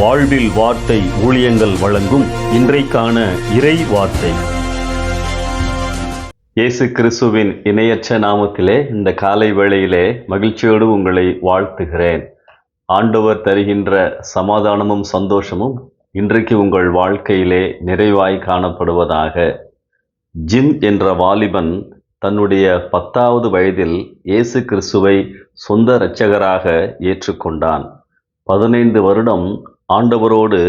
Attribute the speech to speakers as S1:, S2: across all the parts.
S1: வாழ்வில் வார்த்தை ஊழியங்கள் வழங்கும் இன்றைக்கான இறை வார்த்தை. இயேசு கிறிஸ்துவின் இணையற்ற நாமத்திலே இந்த காலை வேளையிலே மகிழ்ச்சியோடு உங்களை வாழ்த்துகிறேன். ஆண்டவர் தருகின்ற சமாதானமும் சந்தோஷமும் இன்றைக்கு உங்கள் வாழ்க்கையிலே நிறைவாய் காணப்படுவதாக. ஜிம் என்ற வாலிபன் தன்னுடைய 10வது வயதில் இயேசு கிறிஸ்துவை சொந்த இரட்சகராக ஏற்றுக்கொண்டான். 15 வருடம் ஆண்டவரோடு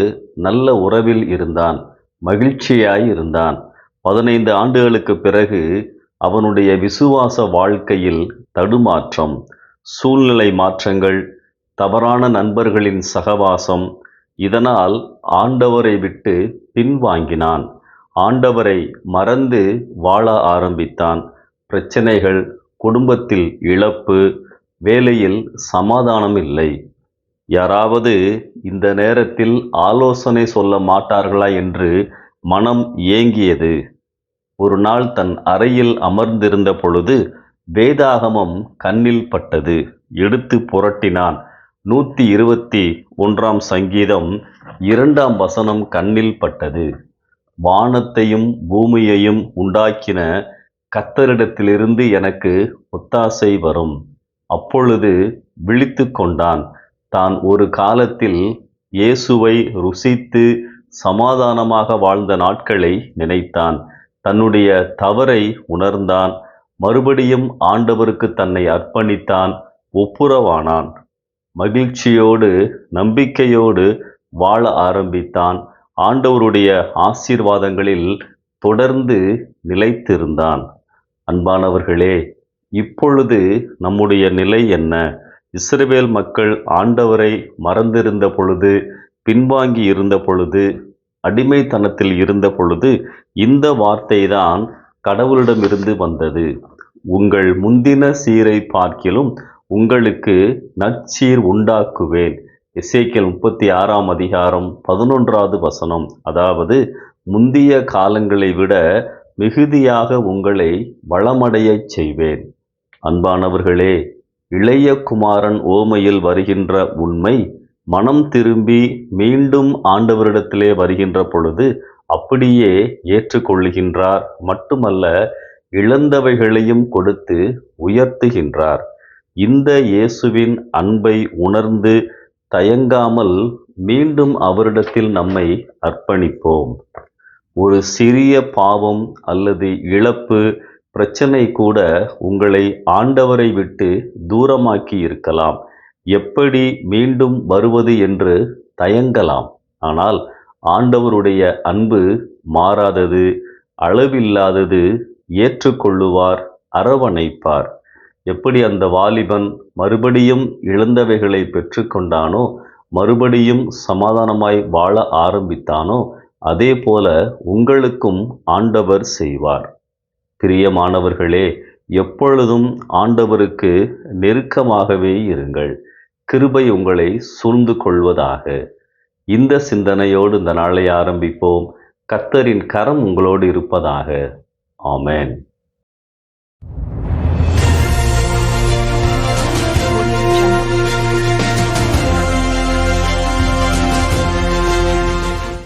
S1: நல்ல உறவில் இருந்தான், மகிழ்ச்சியாய் இருந்தான். 15 ஆண்டுகளுக்கு பிறகு அவனுடைய விசுவாச வாழ்க்கையில் தடுமாற்றம், சூழ்நிலை மாற்றங்கள், தவறான நண்பர்களின் சகவாசம், இதனால் ஆண்டவரை விட்டு பின்வாங்கினான். ஆண்டவரை மறந்து வாழ ஆரம்பித்தான். பிரச்சனைகள், குடும்பத்தில் இழப்பு, வேலையில் சமாதானம் இல்லை. யாராவது இந்த நேரத்தில் ஆலோசனை சொல்ல மாட்டார்களா என்று மனம் ஏங்கியது. ஒரு நாள் தன் அறையில் அமர்ந்திருந்த பொழுது வேதாகமம் கண்ணில் பட்டது. எடுத்து புரட்டினான். 121 சங்கீதம் 2 வசனம் கண்ணில் பட்டது. வானத்தையும் பூமியையும் உண்டாக்கின கர்த்தரிடத்திலிருந்து எனக்கு ஒத்தாசை வரும். அப்பொழுது விழித்து கொண்டான். தான் ஒரு காலத்தில் இயேசுவை ருசித்து சமாதானமாக வாழ்ந்த நாட்களை நினைத்தான். தன்னுடைய தவறை உணர்ந்தான். மறுபடியும் ஆண்டவருக்கு தன்னை அர்ப்பணித்தான், ஒப்புரவானான். மகிழ்ச்சியோடு நம்பிக்கையோடு வாழ ஆரம்பித்தான். ஆண்டவருடைய ஆசீர்வாதங்களில் தொடர்ந்து நிலைத்திருந்தான். அன்பானவர்களே, இப்பொழுது நம்முடைய நிலை என்ன? இஸ்ரவேல் மக்கள் ஆண்டவரை மறந்திருந்த பொழுது, பின்வாங்கி இருந்த பொழுது, அடிமைத்தனத்தில் இருந்த பொழுது இந்த வார்த்தை தான் கடவுளிடமிருந்து வந்தது. உங்கள் முந்தின சீரை பார்க்கிலும் உங்களுக்கு நற்சீர் உண்டாக்குவேன். எசேக்கியேல் 36 அதிகாரம் 11வது வசனம். அதாவது, முந்திய காலங்களை விட மிகுதியாக உங்களை வளமடையச் செய்வேன். அன்பானவர்களே, இளைய குமாரன் ஓமையில் வருகின்ற உண்மை, மனம் திரும்பி மீண்டும் ஆண்டவரிடத்திலே வருகின்ற பொழுது அப்படியே ஏற்றுக்கொள்ளுகின்றார். மட்டுமல்ல, இழந்தவைகளையும் கொடுத்து உயர்த்துகின்றார். இந்த இயேசுவின் அன்பை உணர்ந்து தயங்காமல் மீண்டும் அவரிடத்தில் நம்மை அர்ப்பணிப்போம். ஒரு சிறிய பாவம் அல்லது இழப்பு, பிரச்சனை கூட உங்களை ஆண்டவரை விட்டு தூரமாக்கி இருக்கலாம். எப்படி மீண்டும் வருவது என்று தயங்கலாம். ஆனால் ஆண்டவருடைய அன்பு மாறாதது, அளவில்லாதது. ஏற்றுக்கொள்ளுவார், அரவணைப்பார். எப்படி அந்த வாலிபன் மறுபடியும் இழந்தவைகளை பெற்றுக்கொண்டானோ, மறுபடியும் சமாதானமாய் வாழ ஆரம்பித்தானோ, அதே போல உங்களுக்கும் ஆண்டவர் செய்வார். பிரியமானவர்களே, எப்பொழுதும் ஆண்டவருக்கு நெருக்கமாகவே இருங்கள். கிருபை உங்களை சூழ்ந்து கொள்வதாக. இந்த சிந்தனையோடு இந்த நாளை ஆரம்பிப்போம். கர்த்தரின் கரம் உங்களோடு இருப்பதாக. ஆமென்.